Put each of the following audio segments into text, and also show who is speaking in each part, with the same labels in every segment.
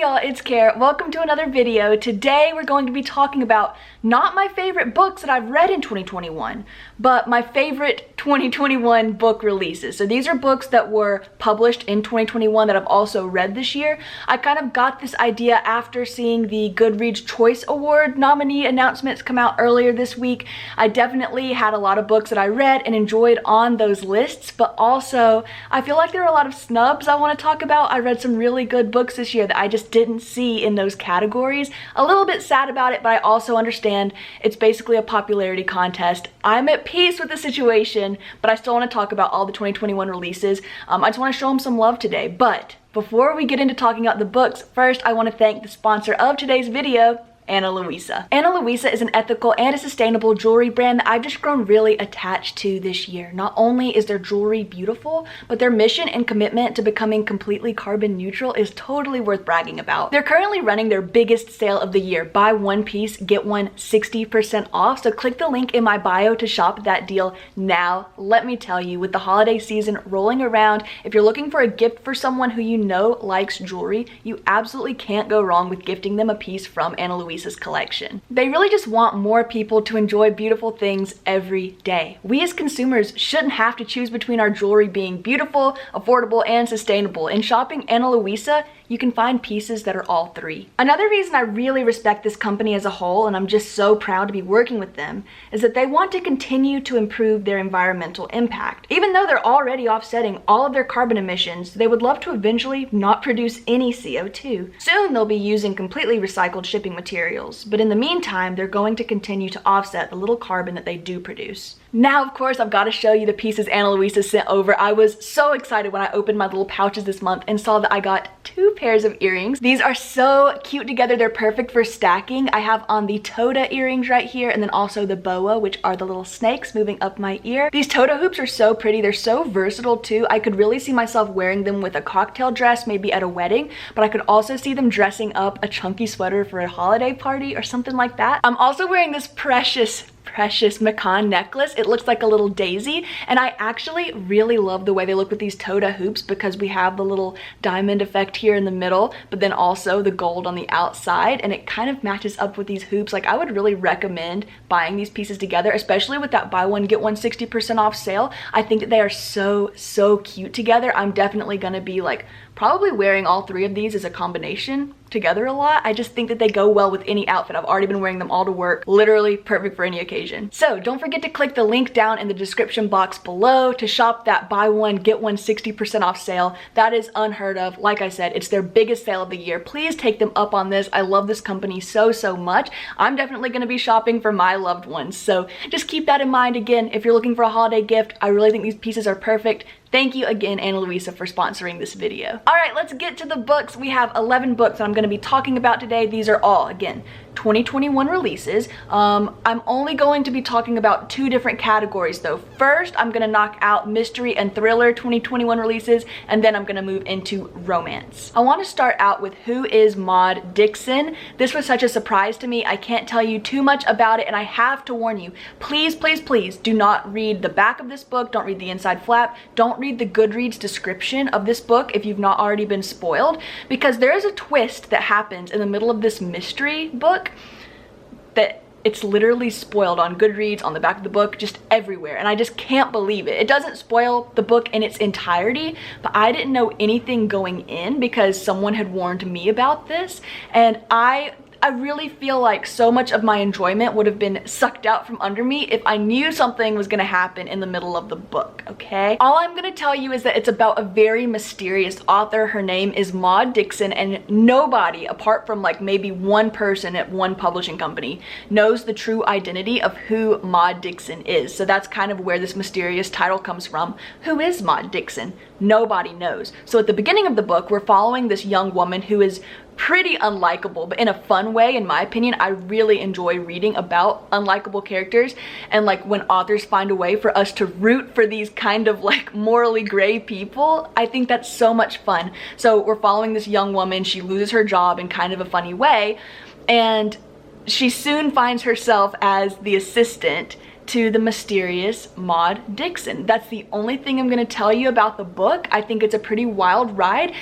Speaker 1: y'all, it's Kara. Welcome to another video. Today we're going to be talking about not my favorite books that I've read in 2021, but my favorite 2021 book releases. So these are books that were published in 2021 that I've also read this year. I kind of got this idea after seeing the Goodreads Choice Award nominee announcements come out earlier this week. I definitely had a lot of books that I read and enjoyed on those lists, but also I feel like there are a lot of snubs I want to talk about. I read some really good books this year that I just didn't see in those categories. A little bit sad about it, but I also understand it's basically a popularity contest. I'm at peace with the situation, but I still want to talk about all the 2021 releases. I just want to show them some love today. But before we get into talking about the books, first I want to thank the sponsor of today's video, Ana Luisa. Ana Luisa is an ethical and a sustainable jewelry brand that I've just grown really attached to this year. Not only is their jewelry beautiful, but their mission and commitment to becoming completely carbon neutral is totally worth bragging about. They're currently running their biggest sale of the year. Buy one piece, get one 60% off. So click the link in my bio to shop that deal now. Let me tell you, with the holiday season rolling around, if you're looking for a gift for someone who you know likes jewelry, you absolutely can't go wrong with gifting them a piece from Ana Luisa collection. They really just want more people to enjoy beautiful things every day. We as consumers shouldn't have to choose between our jewelry being beautiful, affordable, and sustainable. In shopping Ana Luisa, you can find pieces that are all three. Another reason I really respect this company as a whole, and I'm just so proud to be working with them, is that they want to continue to improve their environmental impact. Even though they're already offsetting all of their carbon emissions, they would love to eventually not produce any CO2. Soon they'll be using completely recycled shipping materials, but in the meantime, they're going to continue to offset the little carbon that they do produce. Now, of course, I've got to show you the pieces Ana Luisa sent over. I was so excited when I opened my little pouches this month and saw that I got 2 pairs of earrings. These are so cute together. They're perfect for stacking. I have on the Toda earrings right here, and then also the boa, which are the little snakes moving up my ear. These Toda hoops are so pretty. They're so versatile too. I could really see myself wearing them with a cocktail dress, maybe at a wedding, but I could also see them dressing up a chunky sweater for a holiday party or something like that. I'm also wearing this precious Macan necklace. It looks like a little daisy, and I actually really love the way they look with these Toda hoops because we have the little diamond effect here in the middle, but then also the gold on the outside, and it kind of matches up with these hoops. Like, I would really recommend buying these pieces together, especially with that buy one get one 60% off sale. I think that they are so cute together. I'm definitely gonna be like probably wearing all 3 of these as a combination together a lot. I just think that they go well with any outfit. I've already been wearing them all to work. Literally perfect for any occasion. So don't forget to click the link down in the description box below to shop that buy one get one 60% off sale. That is unheard of. Like I said, it's their biggest sale of the year. Please take them up on this. I love this company so much. I'm definitely going to be shopping for my loved ones. So just keep that in mind. Again, if you're looking for a holiday gift, I really think these pieces are perfect. Thank you again, Ana Luisa, for sponsoring this video. All right, let's get to the books. We have 11 books that I'm going to be talking about today. These are all, again, 2021 releases. I'm only going to be talking about 2 different categories though. First, I'm gonna knock out mystery and thriller 2021 releases, and then I'm gonna move into romance. I want to start out with Who is Maud Dixon? This was such a surprise to me. I can't tell you too much about it, and I have to warn you, please do not read the back of this book. Don't read the inside flap. Don't read the Goodreads description of this book if you've not already been spoiled, because there is a twist that happens in the middle of this mystery book that it's literally spoiled on Goodreads, on the back of the book, just everywhere, and I just can't believe it. It doesn't spoil the book in its entirety, but I didn't know anything going in because someone had warned me about this, and I really feel like so much of my enjoyment would have been sucked out from under me if I knew something was gonna happen in the middle of the book, okay? All I'm gonna tell you is that it's about a very mysterious author. Her name is Maud Dixon, and nobody, apart from like maybe one person at one publishing company, knows the true identity of who Maud Dixon is. So that's kind of where this mysterious title comes from. Who is Maud Dixon? Nobody knows. So at the beginning of the book, we're following this young woman who is pretty unlikable, but in a fun way, in my opinion. I really enjoy reading about unlikable characters, and like when authors find a way for us to root for these kind of like morally gray people, I think that's so much fun. So we're following this young woman. She loses her job in kind of a funny way, and she soon finds herself as the assistant to the mysterious Maud Dixon. That's the only thing I'm gonna tell you about the book. I think it's a pretty wild ride.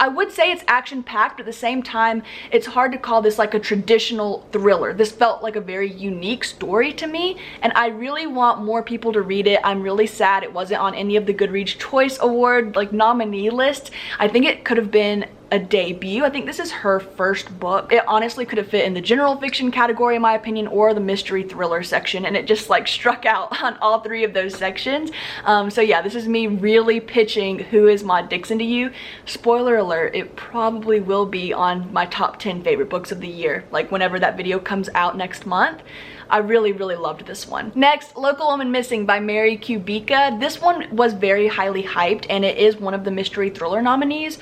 Speaker 1: I would say it's action-packed, but at the same time, it's hard to call this like a traditional thriller. This felt like a very unique story to me, and I really want more people to read it. I'm really sad it wasn't on any of the Goodreads Choice Award like nominee lists. I think it could have been a debut. I think this is her first book. It honestly could have fit in the general fiction category in my opinion, or the mystery thriller section, and it just like struck out on all three of those sections. So yeah, this is me really pitching Who is Maud Dixon to you. Spoiler alert, it probably will be on my top 10 favorite books of the year, like whenever that video comes out next month. I really loved this one. Next, Local Woman Missing by Mary Kubica. This one was very highly hyped, and it is one of the mystery thriller nominees.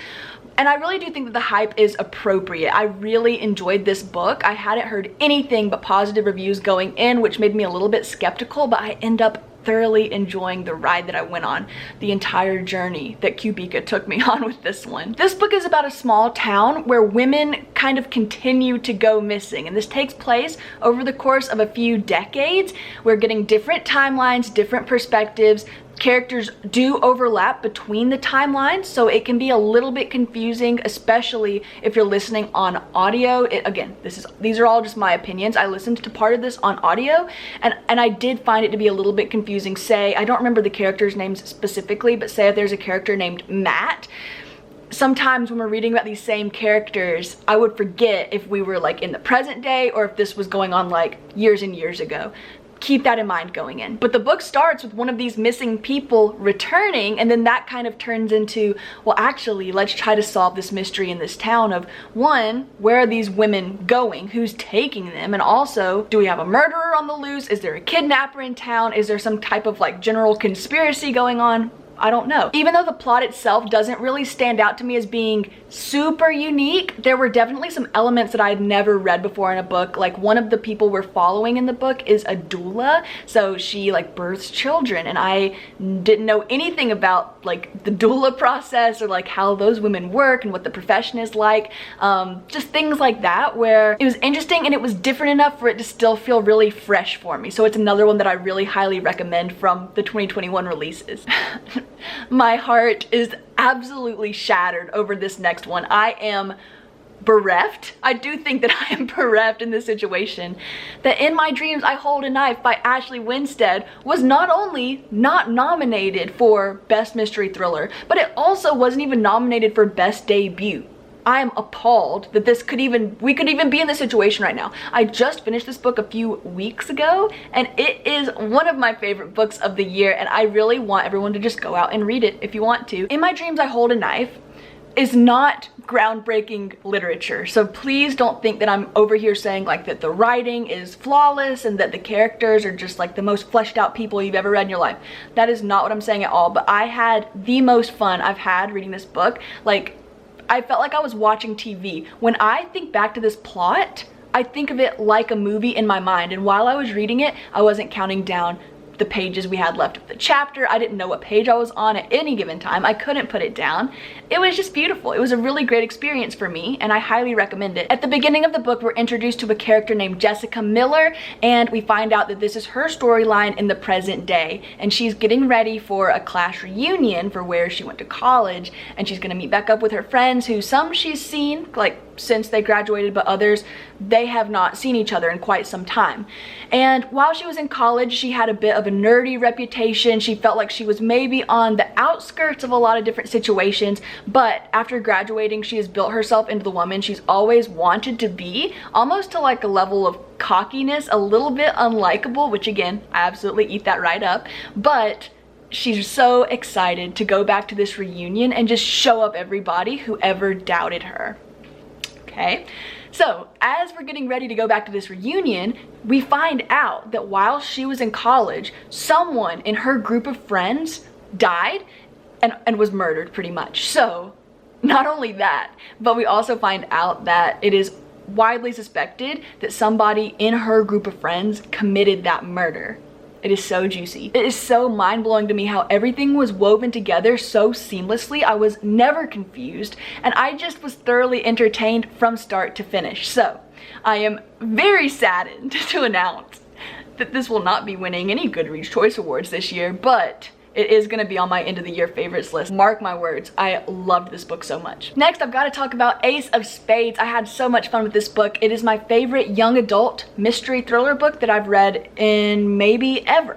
Speaker 1: And I really do think that the hype is appropriate. I really enjoyed this book. I hadn't heard anything but positive reviews going in, which made me a little bit skeptical, but I end up thoroughly enjoying the ride that I went on, the entire journey that Kubica took me on with this one. This book is about a small town where women kind of continue to go missing, and this takes place over the course of a few decades. We're getting different timelines, different perspectives. Characters do overlap between the timelines, so it can be a little bit confusing, especially if you're listening on audio. Again, these are all just my opinions. I listened to part of this on audio, and I did find it to be a little bit confusing. Say, I don't remember the characters' names specifically, but say if there's a character named Matt, sometimes when we're reading about these same characters, I would forget if we were like in the present day or if this was going on like years and years ago. Keep that in mind going in. But the book starts with one of these missing people returning, and then that kind of turns into, well, actually, let's try to solve this mystery in this town of, one, where are these women going? Who's taking them? And also, do we have a murderer on the loose? Is there a kidnapper in town? Is there some type of like general conspiracy going on? I don't know. Even though the plot itself doesn't really stand out to me as being super unique, there were definitely some elements that I had never read before in a book. Like, one of the people we're following in the book is a doula, so she like births children, and I didn't know anything about like the doula process or like how those women work and what the profession is like. Just things like that, where it was interesting and it was different enough for it to still feel really fresh for me. So it's another one that I really highly recommend from the 2021 releases. My heart is absolutely shattered over this next one. I am bereft. I do think that I am bereft in this situation. That In My Dreams I Hold a Knife by Ashley Winstead was not only not nominated for Best Mystery Thriller, but it also wasn't even nominated for Best Debut. I am appalled that we could even be in this situation right now. I just finished this book a few weeks ago, and it is one of my favorite books of the year, and I really want everyone to just go out and read it if you want to. In My Dreams I Hold a Knife is not groundbreaking literature, so please don't think that I'm over here saying like that the writing is flawless and that the characters are just like the most fleshed out people you've ever read in your life. That is not what I'm saying at all, but I had the most fun I've had reading this book. Like, I felt like I was watching TV. When I think back to this plot, I think of it like a movie in my mind, and while I was reading it, I wasn't counting down the pages we had left of the chapter. I didn't know what page I was on at any given time. I couldn't put it down. It was just beautiful. It was a really great experience for me, and I highly recommend it. At the beginning of the book, we're introduced to a character named Jessica Miller, and we find out that this is her storyline in the present day, and she's getting ready for a class reunion for where she went to college, and she's gonna meet back up with her friends, who some she's seen like since they graduated, but others they have not seen each other in quite some time. And while she was in college, she had a bit of a nerdy reputation. She felt like she was maybe on the outskirts of a lot of different situations, but after graduating, she has built herself into the woman she's always wanted to be, almost to like a level of cockiness, a little bit unlikable, which again, I absolutely eat that right up, but she's so excited to go back to this reunion and just show up everybody who ever doubted her. Okay, so as we're getting ready to go back to this reunion, we find out that while she was in college, someone in her group of friends died and was murdered pretty much. So not only that, but we also find out that it is widely suspected that somebody in her group of friends committed that murder. It is so juicy. It is so mind-blowing to me how everything was woven together so seamlessly. I was never confused, and I just was thoroughly entertained from start to finish. So I am very saddened to announce that this will not be winning any Goodreads Choice Awards this year, but it is gonna be on my end of the year favorites list. Mark my words, I loved this book so much. Next, I've gotta talk about Ace of Spades. I had so much fun with this book. It is my favorite young adult mystery thriller book that I've read in maybe ever.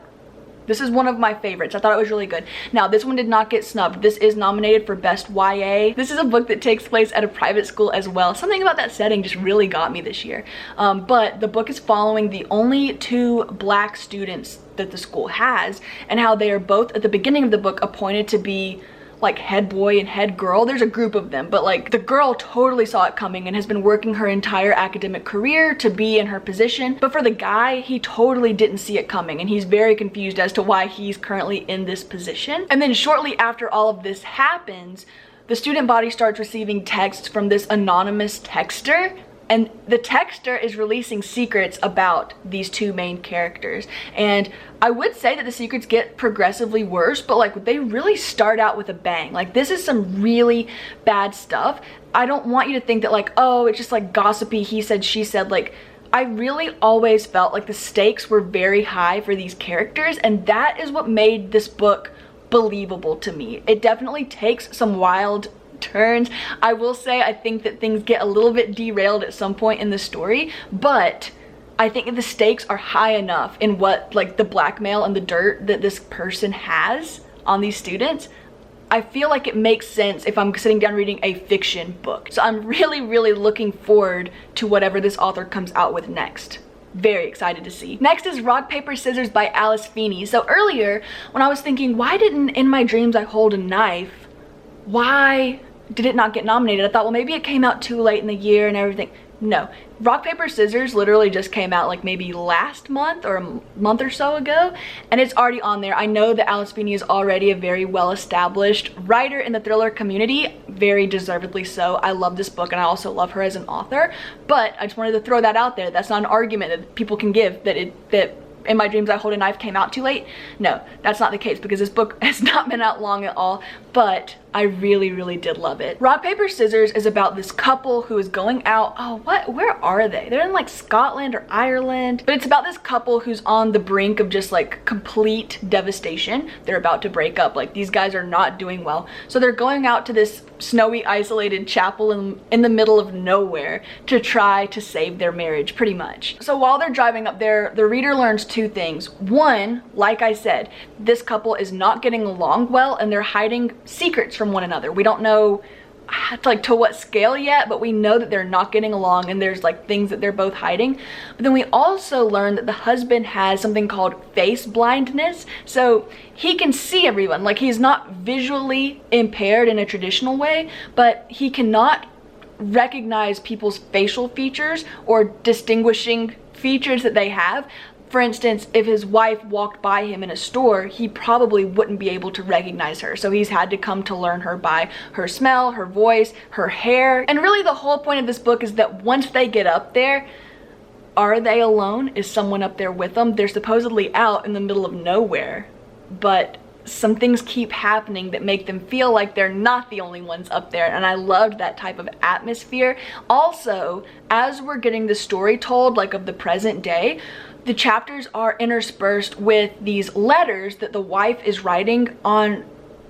Speaker 1: This is one of my favorites. I thought it was really good. Now, this one did not get snubbed. This is nominated for Best YA. This is a book that takes place at a private school as well. Something about that setting just really got me this year. But the book is following the only 2 Black students that the school has, and how they are both at the beginning of the book appointed to be like head boy and head girl. There's a group of them, but like the girl totally saw it coming and has been working her entire academic career to be in her position. But for the guy, he totally didn't see it coming, and he's very confused as to why he's currently in this position. And then shortly after all of this happens, the student body starts receiving texts from this anonymous texter, and the texter is releasing secrets about these 2 main characters. And I would say that the secrets get progressively worse, but like they really start out with a bang. Like this is some really bad stuff. I don't want you to think that like, oh, it's just like gossipy, he said, she said. Like, I really always felt like the stakes were very high for these characters, and that is what made this book believable to me. It definitely takes some wild turns. I will say I think that things get a little bit derailed at some point in the story, but I think the stakes are high enough in what like the blackmail and the dirt that this person has on these students. I feel like it makes sense if I'm sitting down reading a fiction book. So I'm really looking forward to whatever this author comes out with next. Very excited to see. Next is Rock, Paper, Scissors by Alice Feeney. So earlier when I was thinking, why didn't In My Dreams I Hold a Knife, why did it not get nominated? I thought, well, maybe it came out too late in the year and everything. No, Rock, Paper, Scissors literally just came out like maybe last month or a month or so ago, and it's already on there. I know that Alice Feeney is already a very well-established writer in the thriller community, very deservedly so. I love this book and I also love her as an author, but I just wanted to throw that out there. That's not an argument that people can give that In My Dreams I Hold a Knife came out too late. No, that's not the case, because this book has not been out long at all, but I really did love it. Rock, Paper, Scissors is about this couple who is going out, where are they? They're in like Scotland or Ireland, but it's about this couple who's on the brink of just like complete devastation. They're about to break up. Like, these guys are not doing well. So they're going out to this snowy, isolated chapel in the middle of nowhere to try to save their marriage, pretty much. So while they're driving up there, the reader learns 2 things. One, like I said, this couple is not getting along well and they're hiding secrets from one another. We don't know like to what scale yet, but we know that they're not getting along and there's like things that they're both hiding. But then we also learn that the husband has something called face blindness, so he can see everyone. Like, he's not visually impaired in a traditional way, but he cannot recognize people's facial features or distinguishing features that they have. For instance, if his wife walked by him in a store, he probably wouldn't be able to recognize her. So he's had to come to learn her by her smell, her voice, her hair. And really the whole point of this book is that once they get up there, are they alone? Is someone up there with them? They're supposedly out in the middle of nowhere, but some things keep happening that make them feel like they're not the only ones up there, and I loved that type of atmosphere. Also, as we're getting the story told, like of the present day, the chapters are interspersed with these letters that the wife is writing on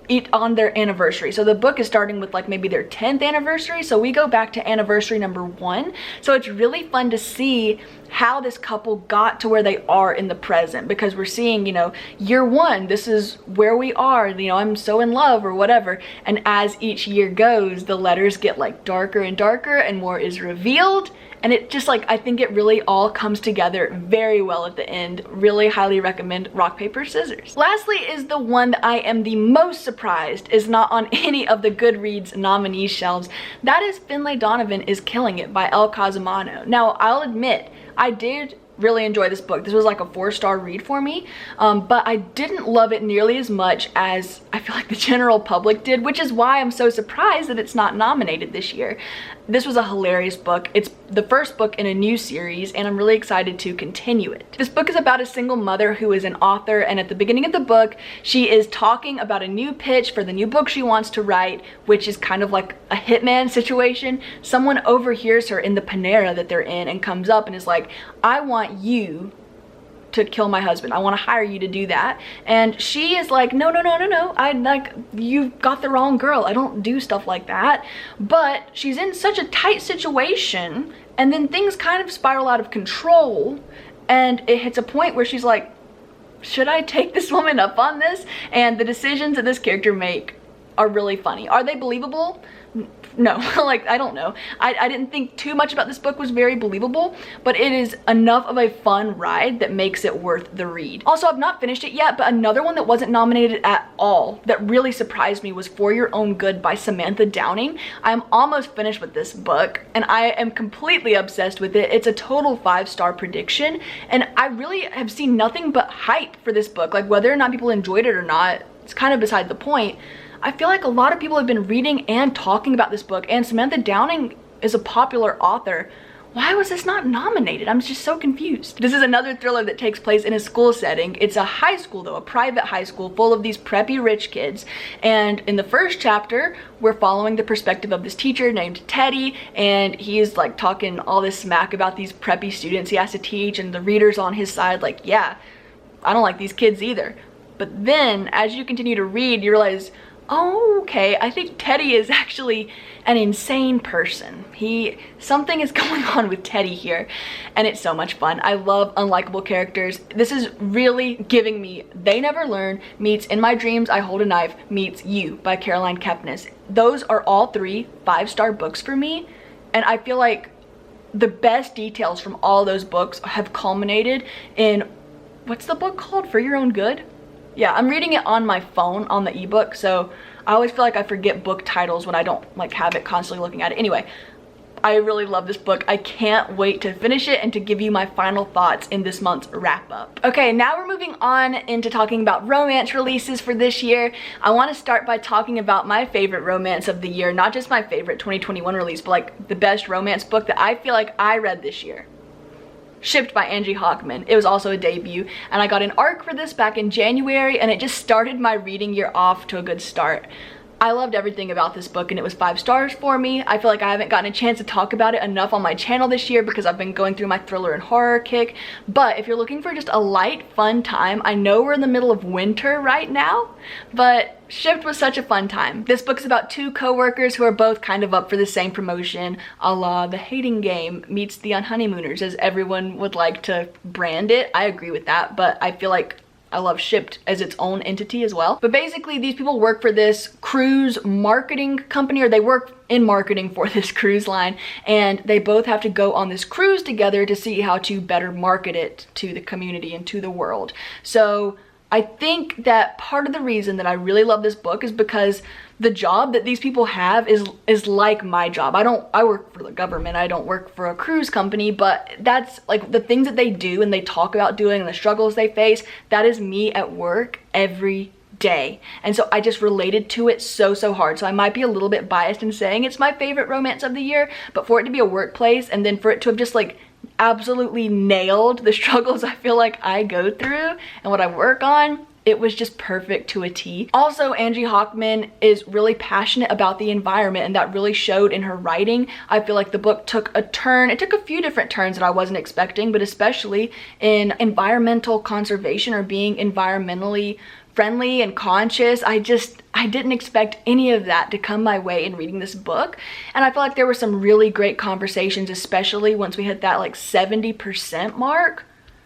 Speaker 1: their anniversary. So the book is starting with like maybe their 10th anniversary, so we go back to anniversary number 1. So it's really fun to see how this couple got to where they are in the present, because we're seeing, you know, year 1, this is where we are, you know, I'm so in love or whatever. And as each year goes, the letters get like darker and darker and more is revealed. And it just like, I think it really all comes together very well at the end. Really highly recommend Rock, Paper, Scissors. Lastly is the one that I am the most surprised is not on any of the Goodreads nominee shelves. That is Finlay Donovan is Killing It by Elle Cosimano. Now, I'll admit, I did really enjoy this book. This was like a 4-star read for me, but I didn't love it nearly as much as I feel like the general public did, which is why I'm so surprised that it's not nominated this year. This was a hilarious book. It's the first book in a new series, and I'm really excited to continue it. This book is about a single mother who is an author, and at the beginning of the book, she is talking about a new pitch for the new book she wants to write, which is kind of like a hitman situation. Someone overhears her in the Panera that they're in and comes up and is like, I want you to kill my husband. I want to hire you to do that. And she is like, no, you've got the wrong girl. I don't do stuff like that. But she's in such a tight situation, and then things kind of spiral out of control, and it hits a point where she's like, should I take this woman up on this? And the decisions that this character make are really funny. Are they believable? No, like, I don't know. I didn't think too much about this book was very believable, but it is enough of a fun ride that makes it worth the read. Also, I've not finished it yet, but another one that wasn't nominated at all that really surprised me was For Your Own Good by Samantha Downing. I'm almost finished with this book, and I am completely obsessed with it. It's a total 5-star prediction, and I really have seen nothing but hype for this book. Like, whether or not people enjoyed it or not, it's kind of beside the point. I feel like a lot of people have been reading and talking about this book, and Samantha Downing is a popular author. Why was this not nominated? I'm just so confused. This is another thriller that takes place in a school setting. It's a high school though, a private high school full of these preppy rich kids. And in the first chapter, we're following the perspective of this teacher named Teddy, and he's like talking all this smack about these preppy students he has to teach, and the reader's on his side like, yeah, I don't like these kids either. But then as you continue to read, you realize, oh, okay, I think Teddy is actually an insane person. Something is going on with Teddy here, and it's so much fun. I love unlikable characters. This is really giving me They Never Learn meets In My Dreams I Hold a Knife meets You by Caroline Kepnes. Those are all 3 5-star books for me, and I feel like the best details from all those books have culminated in, what's the book called? For Your Own Good? Yeah, I'm reading it on my phone on the ebook, so I always feel like I forget book titles when I don't like have it constantly looking at it. Anyway, I really love this book. I can't wait to finish it and to give you my final thoughts in this month's wrap up. Okay, now we're moving on into talking about romance releases for this year. I want to start by talking about my favorite romance of the year, not just my favorite 2021 release, but like the best romance book that I feel like I read this year. Shipped by Angie Hockman. It was also a debut, and I got an ARC for this back in January, and it just started my reading year off to a good start. I loved everything about this book, and it was 5 stars for me. I feel like I haven't gotten a chance to talk about it enough on my channel this year because I've been going through my thriller and horror kick. But if you're looking for just a light, fun time, I know we're in the middle of winter right now, but Shipped was such a fun time. This book's about 2 co-workers who are both kind of up for the same promotion, a la The Hating Game meets The Unhoneymooners, as everyone would like to brand it. I agree with that, but I feel like I love Shipped as its own entity as well. But basically, these people work for this cruise marketing company, or they work in marketing for this cruise line, and they both have to go on this cruise together to see how to better market it to the community and to the world. So I think that part of the reason that I really love this book is because the job that these people have is like my job. I work for the government, I don't work for a cruise company, but that's like the things that they do and they talk about doing and the struggles they face, that is me at work every day. And so I just related to it so hard. So I might be a little bit biased in saying it's my favorite romance of the year, but for it to be a workplace and then for it to have just like absolutely nailed the struggles I feel like I go through and what I work on, it was just perfect to a T. Also, Angie Hockman is really passionate about the environment, and that really showed in her writing. I feel like the book took a turn. It took a few different turns that I wasn't expecting, but especially in environmental conservation or being environmentally friendly and conscious. I didn't expect any of that to come my way in reading this book. And I feel like there were some really great conversations, especially once we hit that like 70% mark.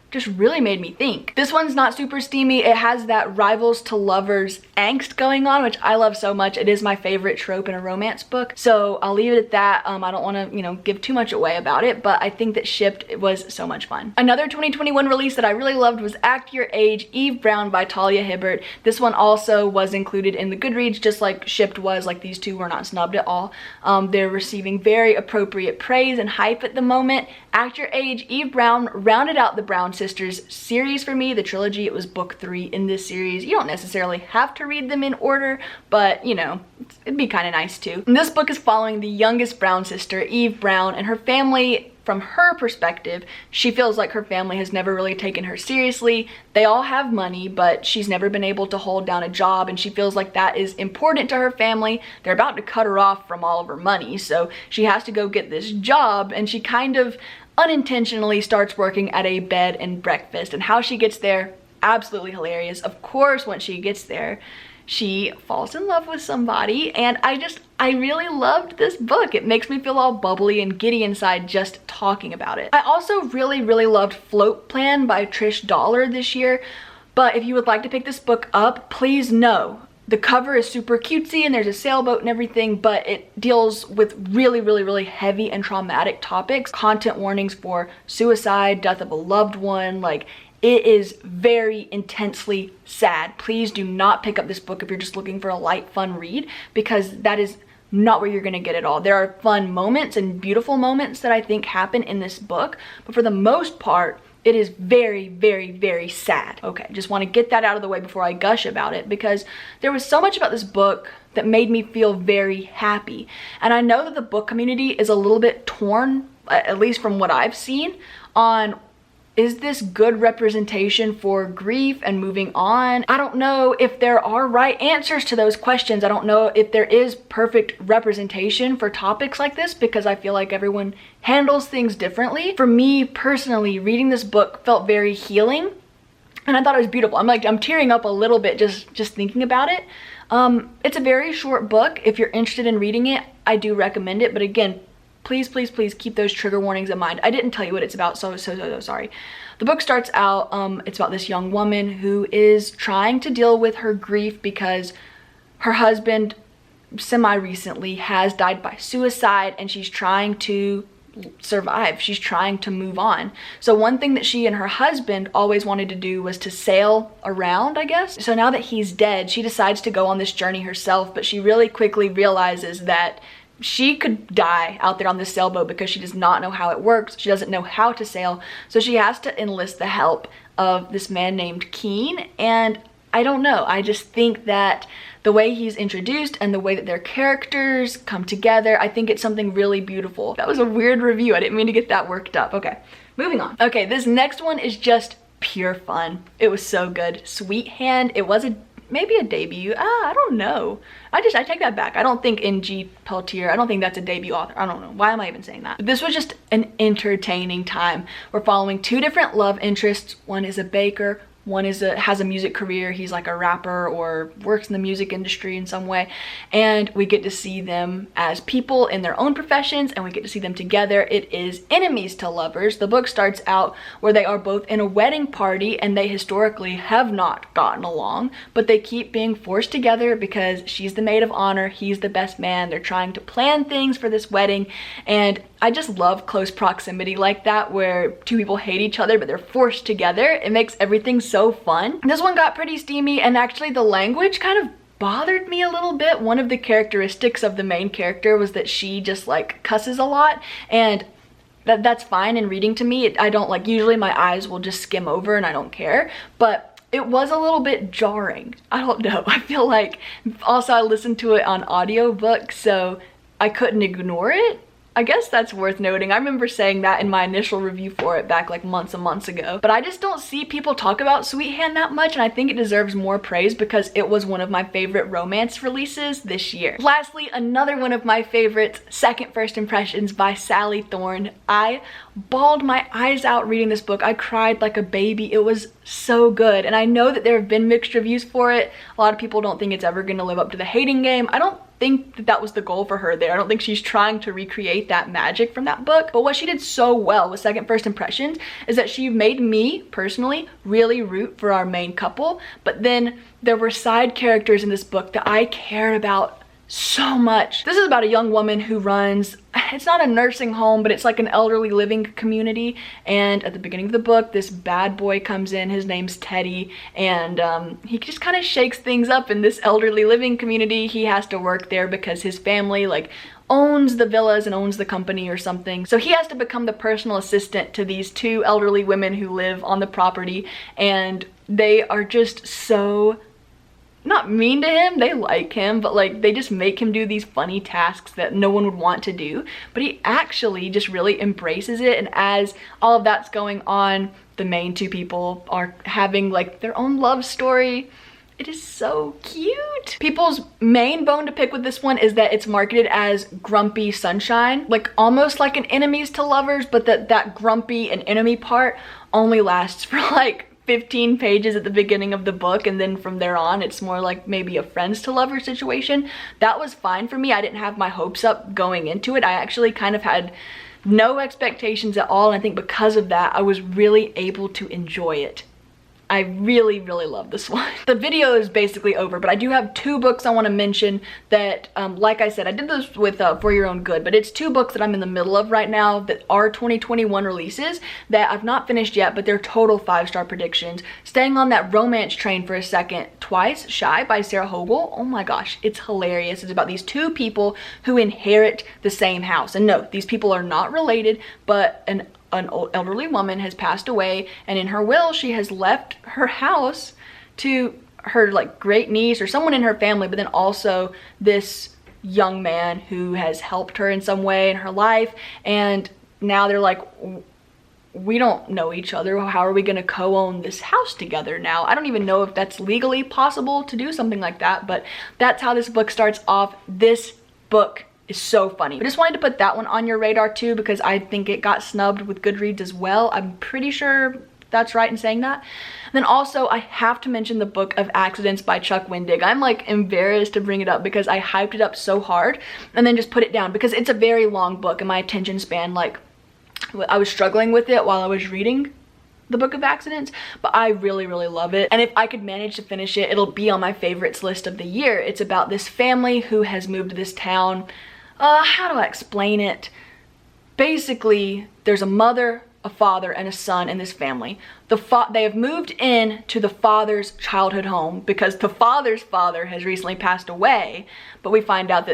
Speaker 1: Just really made me think. This one's not super steamy. It has that rivals to lovers angst going on, which I love so much. It is my favorite trope in a romance book. So I'll leave it at that. I don't want to, give too much away about it, but I think that Shipped was so much fun. Another 2021 release that I really loved was Act Your Age, Eve Brown by Talia Hibbert. This one also was included in the Goodreads, just like Shipped was. Like, these two were not snubbed at all. They're receiving very appropriate praise and hype at the moment. Act Your Age, Eve Brown rounded out the Brown Sisters series for me, the trilogy. It was book 3 in this series. You don't necessarily have to read them in order, but it'd be kind of nice too. And this book is following the youngest Brown sister, Eve Brown, and her family from her perspective, she feels like her family has never really taken her seriously. They all have money, but she's never been able to hold down a job, and she feels like that is important to her family. They're about to cut her off from all of her money, so she has to go get this job, and she kind of unintentionally starts working at a bed and breakfast. And how she gets there, absolutely hilarious. Of course, once she gets there, she falls in love with somebody, and I really loved this book. It makes me feel all bubbly and giddy inside just talking about it. I also really loved Float Plan by Trish Dollar this year, but if you would like to pick this book up, please know the cover is super cutesy and there's a sailboat and everything, but it deals with really heavy and traumatic topics. Content warnings for suicide, death of a loved one, like, it is very intensely sad. Please do not pick up this book if you're just looking for a light, fun read, because that is not where you're gonna get it all. There are fun moments and beautiful moments that I think happen in this book, but for the most part, it is very sad. Okay, just want to get that out of the way before I gush about it, because there was so much about this book that made me feel very happy. And I know that the book community is a little bit torn, at least from what I've seen, on is this good representation for grief and moving on? I don't know if there are right answers to those questions. I don't know if there is perfect representation for topics like this, because I feel like everyone handles things differently. For me personally, reading this book felt very healing, and I thought it was beautiful. I'm tearing up a little bit just thinking about it. It's a very short book. If you're interested in reading it, I do recommend it, but again, please keep those trigger warnings in mind. I didn't tell you what it's about, so sorry. The book starts out, it's about this young woman who is trying to deal with her grief because her husband semi-recently has died by suicide, and she's trying to survive. She's trying to move on. So one thing that she and her husband always wanted to do was to sail around, I guess. So now that he's dead, she decides to go on this journey herself, but she really quickly realizes that she could die out there on this sailboat because she does not know how it works. She doesn't know how to sail. So she has to enlist the help of this man named Keen. And I don't know, I just think that the way he's introduced and the way that their characters come together, I think it's something really beautiful. That was a weird review. I didn't mean to get that worked up. Okay, moving on. Okay, this next one is just pure fun. It was so good. Sweet Hand. It was maybe a debut. I don't know. I take that back. I don't think N.G. Peltier, I don't think that's a debut author. I don't know. Why am I even saying that? But this was just an entertaining time. We're following two different love interests. One is a baker. One has a music career. He's like a rapper or works in the music industry in some way. And we get to see them as people in their own professions, and we get to see them together. It is enemies to lovers. The book starts out where they are both in a wedding party, and they historically have not gotten along, but they keep being forced together because she's the maid of honor, he's the best man. They're trying to plan things for this wedding, and I just love close proximity like that, where two people hate each other but they're forced together. It makes everything so fun. This one got pretty steamy, and actually the language kind of bothered me a little bit. One of the characteristics of the main character was that she just like cusses a lot, and that's fine in reading to me. I don't like, usually my eyes will just skim over and I don't care, but it was a little bit jarring. I don't know. I feel like also I listened to it on audiobook, so I couldn't ignore it. I guess that's worth noting. I remember saying that in my initial review for it back like months and months ago. But I just don't see people talk about Sweet Hand that much, and I think it deserves more praise because it was one of my favorite romance releases this year. Lastly, another one of my favorites, Second First Impressions by Sally Thorne. I bawled my eyes out reading this book. I cried like a baby. It was so good. And I know that there have been mixed reviews for it. A lot of people don't think it's ever gonna live up to The Hating Game. I don't think that was the goal for her there. I don't think she's trying to recreate that magic from that book. But what she did so well with Second First Impressions is that she made me personally really root for our main couple, but then there were side characters in this book that I cared about so much. This is about a young woman who runs, it's not a nursing home, but it's like an elderly living community. And at the beginning of the book, this bad boy comes in, his name's Teddy, and he just kind of shakes things up in this elderly living community. He has to work there because his family like owns the villas and owns the company or something. So he has to become the personal assistant to these two elderly women who live on the property, and they are just so not mean to him, they like him, but like they just make him do these funny tasks that no one would want to do. But he actually just really embraces it, and as all of that's going on, the main two people are having like their own love story. It is so cute. People's main bone to pick with this one is that it's marketed as grumpy sunshine, like almost like an enemies to lovers, but that grumpy and enemy part only lasts for like 15 pages at the beginning of the book, and then from there on it's more like maybe a friends to lovers situation. That was fine for me. I didn't have my hopes up going into it. I actually kind of had no expectations at all, and I think because of that I was really able to enjoy it. I really, really love this one. The video is basically over, but I do have 2 books I want to mention that, like I said, I did this with For Your Own Good, but it's 2 books that I'm in the middle of right now that are 2021 releases that I've not finished yet, but they're total 5-star predictions. Staying on that romance train for a second, Twice Shy by Sarah Hogle. Oh my gosh, it's hilarious. It's about these 2 people who inherit the same house. And no, these people are not related, but an old elderly woman has passed away, and in her will she has left her house to her like great niece or someone in her family, but then also this young man who has helped her in some way in her life. And now they're like, we don't know each other, how are we going to co-own this house together now? I don't even know if that's legally possible to do something like that, but that's how this book starts off. This book is so funny. I just wanted to put that one on your radar too, because I think it got snubbed with Goodreads as well. I'm pretty sure that's right in saying that. And then also I have to mention the Book of Accidents by Chuck Wendig. I'm like embarrassed to bring it up because I hyped it up so hard and then just put it down because it's a very long book, and my attention span, like I was struggling with it while I was reading the Book of Accidents, but I really, really love it. And if I could manage to finish it, it'll be on my favorites list of the year. It's about this family who has moved to this town. How do I explain it? Basically, there's a mother, a father, and a son in this family. They have moved in to the father's childhood home because the father's father has recently passed away, but we find out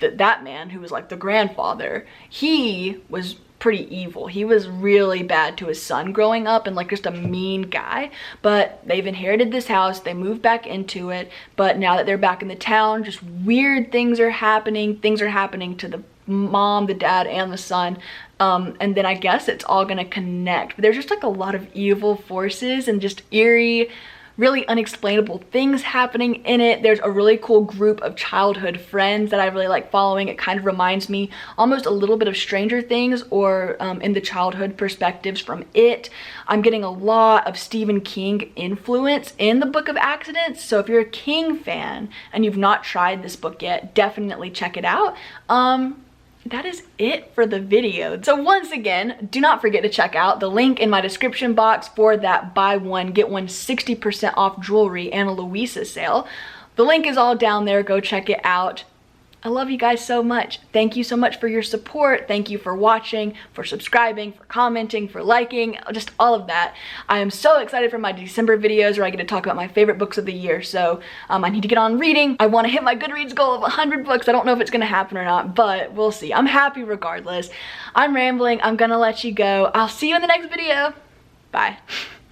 Speaker 1: that man who was like the grandfather, he was pretty evil. He was really bad to his son growing up and like just a mean guy. But they've inherited this house, they moved back into it, but now that they're back in the town, just weird things are happening. Things are happening to the mom, the dad, and the son. And then I guess it's all gonna connect. But there's just like a lot of evil forces and just eerie, really unexplainable things happening in it. There's a really cool group of childhood friends that I really like following. It kind of reminds me almost a little bit of Stranger Things, or in the childhood perspectives from it. I'm getting a lot of Stephen King influence in the Book of Accidents, so if you're a King fan and you've not tried this book yet, definitely check it out. That is it for the video. So once again, do not forget to check out the link in my description box for that buy one, get one 60% off jewelry Ana Luisa sale. The link is all down there. Go check it out. I love you guys so much. Thank you so much for your support. Thank you for watching, for subscribing, for commenting, for liking, just all of that. I am so excited for my December videos where I get to talk about my favorite books of the year. So I need to get on reading. I want to hit my Goodreads goal of 100 books. I don't know if it's going to happen or not, but we'll see. I'm happy regardless. I'm rambling. I'm going to let you go. I'll see you in the next video. Bye.